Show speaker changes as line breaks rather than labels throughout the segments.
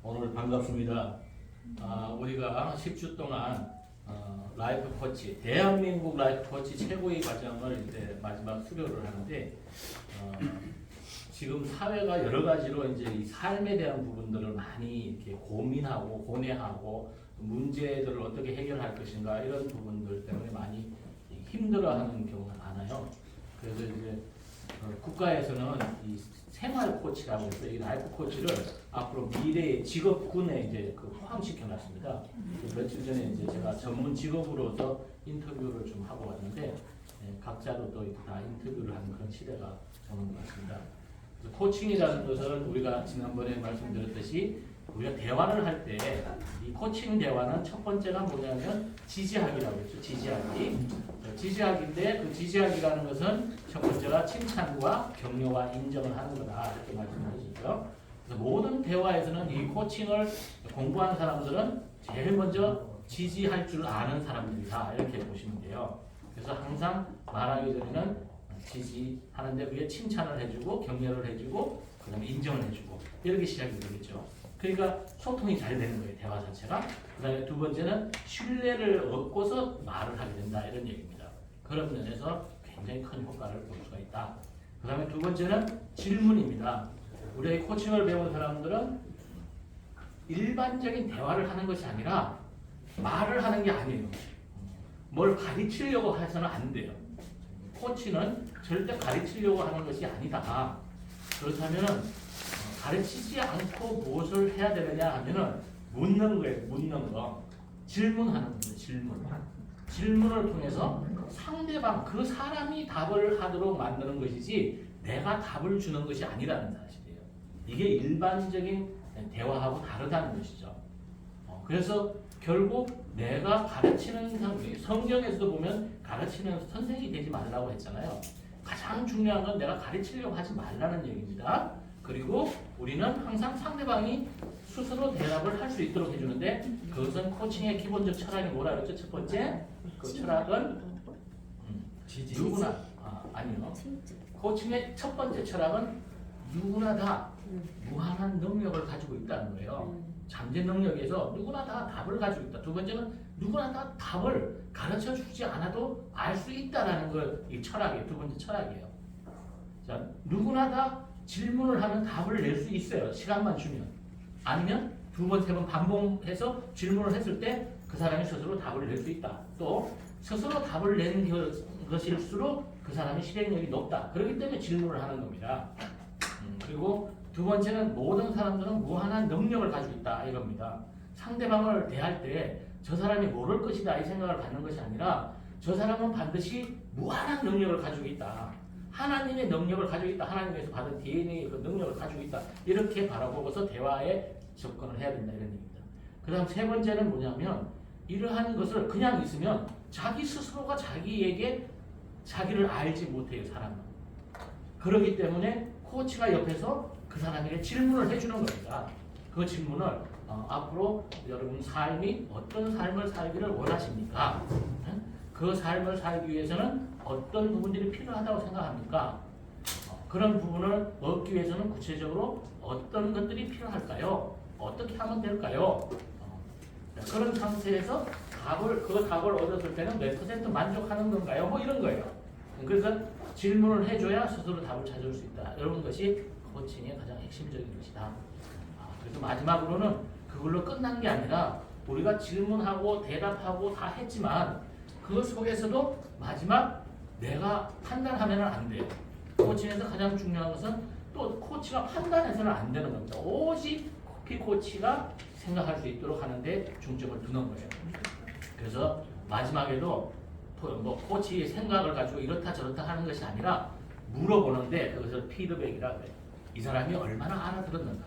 오늘 반갑습니다. 우리가 10주 동안 라이프 코치, 대한민국 라이프 코치 최고의 과정을 이제 마지막 수료를 하는데 지금 사회가 여러 가지로 이제 이 삶에 대한 부분들을 많이 이렇게 고민하고 고뇌하고 문제들을 어떻게 해결할 것인가 이런 부분들 때문에 많이 힘들어하는 경우가 많아요. 그래서 이제 국가에서는 이 생활 코치라고 해서 이 라이프 코치를 앞으로 미래의 직업군에 이제 포함시켜 놨습니다. 며칠 전에 이제 제가 전문 직업으로서 인터뷰를 좀 하고 왔는데 각자도 또 다 인터뷰를 하는 그런 시대가 오는 것 같습니다. 코칭이라는 것은 우리가 지난번에 말씀드렸듯이 우리가 대화를 할 때 이 코칭 대화는 첫 번째가 뭐냐면 지지하기라고 했죠. 지지하기인데 그 지지하기라는 것은 첫 번째가 칭찬과 격려와 인정을 하는 거다 이렇게 말씀해 주시죠. 그래서 모든 대화에서는 이 코칭을 공부한 사람들은 제일 먼저 지지할 줄 아는 사람들이다 이렇게 보시면 돼요. 그래서 항상 말하기 전에는 지지하는데 위에 칭찬을 해주고 격려를 해주고 그다음에 인정을 해주고 이렇게 시작이 되겠죠. 그러니까 소통이 잘 되는 거예요. 대화 자체가. 그다음에 두 번째는 신뢰를 얻고서 말을 하게 된다 이런 얘기입니다. 그런 면에서 굉장히 큰 효과를 볼 수가 있다. 그다음에 두 번째는 질문입니다. 우리의 코칭을 배운 사람들은 일반적인 대화를 하는 것이 아니라 말을 하는 게 아니에요. 뭘 가르치려고 해서는 안 돼요. 코치는 절대 가르치려고 하는 것이 아니다. 그렇다면 가르치지 않고 무엇을 해야 되느냐 하면은 묻는 거예요. 묻는 거. 질문하는 거예요. 질문을 통해서 상대방 그 사람이 답을 하도록 만드는 것이지 내가 답을 주는 것이 아니라는 사실이에요. 이게 일반적인 대화하고 다르다는 것이죠. 그래서 결국 내가 가르치는 성경에서도 보면 가르치는 선생이 되지 말라고 했잖아요. 가장 중요한 건 내가 가르치려고 하지 말라는 얘기입니다. 그리고 우리는 항상 상대방이 스스로 대답을 할 수 있도록 해주는데 그것은 코칭의 기본적 철학이 뭐라 그랬죠? 첫 번째 그 철학은 누구나 아니요. 코칭의 첫 번째 철학은 누구나 다 무한한 능력을 가지고 있다는 거예요. 잠재 능력에서 누구나 다 답을 가지고 있다. 두 번째는 누구나 다 답을 가르쳐 주지 않아도 알 수 있다라는 걸 이 철학이에요. 두 번째 철학이에요. 자, 누구나 다 질문을 하면 답을 낼 수 있어요. 시간만 주면. 아니면 두 번, 세 번 반복해서 질문을 했을 때 그 사람이 스스로 답을 낼 수 있다. 또 스스로 답을 낸 것일수록 그 사람이 실행력이 높다. 그렇기 때문에 질문을 하는 겁니다. 그리고 두 번째는 모든 사람들은 무한한 능력을 가지고 있다 이겁니다. 상대방을 대할 때 저 사람이 모를 것이다 이 생각을 갖는 것이 아니라 저 사람은 반드시 무한한 능력을 가지고 있다. 하나님의 능력을 가지고 있다. 하나님에서 받은 DNA의 그 능력을 가지고 있다. 이렇게 바라보고서 대화에 접근을 해야 된다 이런 얘기입니다. 그 다음 세 번째는 뭐냐면 이러한 것을 그냥 있으면 자기 스스로가 자기에게 자기를 알지 못해요. 사람은. 그렇기 때문에 코치가 옆에서 그 사람에게 질문을 해주는 겁니다. 그 질문을 앞으로 여러분 삶이 어떤 삶을 살기를 원하십니까? 그 삶을 살기 위해서는 어떤 부분들이 필요하다고 생각합니까? 그런 부분을 얻기 위해서는 구체적으로 어떤 것들이 필요할까요? 어떻게 하면 될까요? 그런 상태에서 그 답을 얻었을 때는 몇 % 만족하는 건가요? 뭐 이런 거예요. 그래서 질문을 해줘야 스스로 답을 찾을 수 있다. 이런 것이 코칭의 가장 핵심적인 것이다. 그래서 마지막으로는 그걸로 끝난 게 아니라 우리가 질문하고 대답하고 다 했지만 그 속에서도 마지막 내가 판단하면 안 돼요. 코칭에서 가장 중요한 것은 또 코치가 판단해서는 안 되는 겁니다. 오직 코치가 생각할 수 있도록 하는데 중점을 두는 거예요. 그래서 마지막에도 뭐 코치의 생각을 가지고 이렇다 저렇다 하는 것이 아니라 물어보는데 그것을 피드백이라고 해요. 이 사람이 얼마나 알아들었는가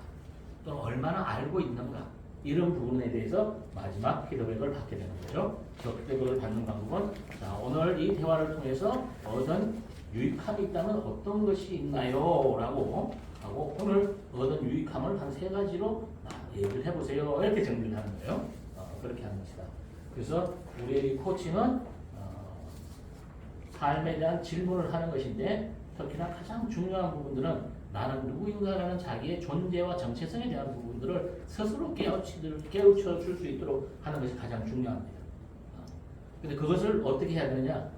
또는 얼마나 알고 있는가 이런 부분에 대해서 마지막 피드백을 받게 되는 거죠. 그 피드백을 받는 방법은 자, 오늘 이 대화를 통해서 얻은 유익함이 있다면 어떤 것이 있나요? 라고 하고 오늘 얻은 유익함을 한 세 가지로 얘기를 해보세요. 이렇게 정리를 하는 거예요. 그렇게 하는 것이다. 그래서 우리의 코칭은 삶에 대한 질문을 하는 것인데 특히나 가장 중요한 부분들은 나는 누구인가라는 자기의 존재와 정체성에 대한 부분들을 스스로 깨우쳐 줄 수 있도록 하는 것이 가장 중요합니다. 근데 그것을 어떻게 해야 되느냐?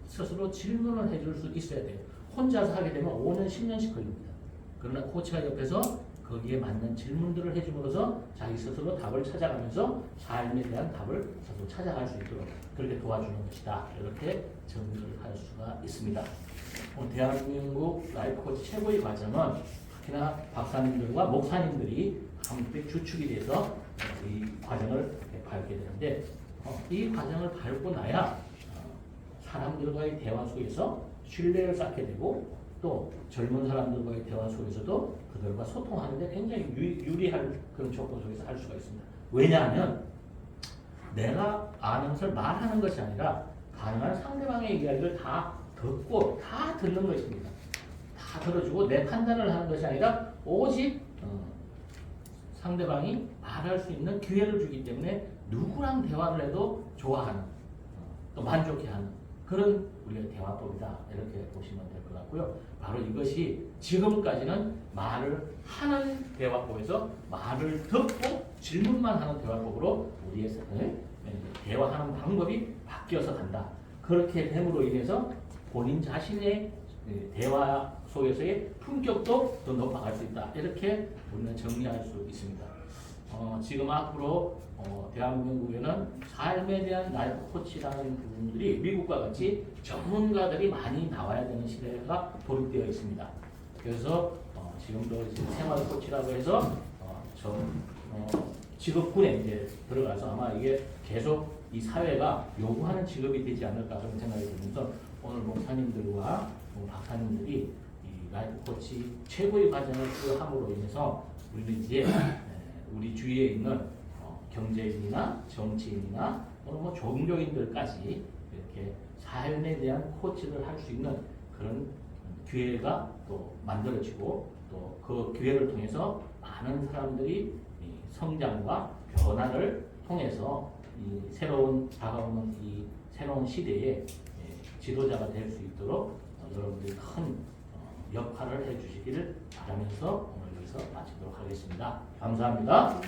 스스로 질문을 해줄 수 있어야 돼요. 혼자서 하게 되면 5년, 10년씩 걸립니다. 그러나 코치가 옆에서 거기에 맞는 질문들을 해줌으로써 자기 스스로 답을 찾아가면서 삶에 대한 답을 스스로 찾아갈 수 있도록 그렇게 도와주는 것이다. 이렇게 정리를 할 수가 있습니다. 오늘 대한민국 라이프 코치 최고의 과정은 특히나 박사님들과 목사님들이 함께 주축이 돼서 이 과정을 밟게 되는데 이 과정을 밟고 나야 사람들과의 대화 속에서 신뢰를 쌓게 되고 또 젊은 사람들과의 대화 속에서도 그들과 소통하는데 굉장히 유리한 그런 조건 속에서 할 수가 있습니다. 왜냐하면 내가 아는 것을 말하는 것이 아니라 가능한 상대방의 이야기를 다 듣고 다 듣는 것입니다. 다 들어주고 내 판단을 하는 것이 아니라 오직 상대방이 말할 수 있는 기회를 주기 때문에 누구랑 대화를 해도 좋아하는 또 만족해하는 그런 우리의 대화법이다. 이렇게 보시면 될 것 같고요. 바로 이것이 지금까지는 말을 하는 대화법에서 말을 듣고 질문만 하는 대화법으로 우리의 대화하는 방법이 바뀌어서 간다. 그렇게 됨으로 인해서 본인 자신의 대화 속에서의 품격도 더 높아갈 수 있다. 이렇게 우리는 정리할 수 있습니다. 지금 앞으로 대한민국에는 삶에 대한 라이프 코치라는 부분들이 미국과 같이 전문가들이 많이 나와야 되는 시대가 도입되어 있습니다. 그래서 지금도 이제 생활 코치라고 해서 직업군에 이제 들어가서 아마 이게 계속 이 사회가 요구하는 직업이 되지 않을까 그런 생각이 들면서 오늘 목사님들과 박사님들이 이 라이프 코치 최고의 과정을 수료함으로 인해서 우리는 이제 우리 주위에 있는 경제인이나 정치인이나 또는 뭐 종교인들까지 이렇게 삶에 대한 코치를 할 수 있는 그런 기회가 또 만들어지고 또 그 기회를 통해서 많은 사람들이 성장과 변화를 통해서 이 새로운 다가오는 이 새로운 시대에 지도자가 될 수 있도록 여러분들이 큰 역할을 해주시기를 바라면서 오늘 여기서 마치도록 하겠습니다. 감사합니다.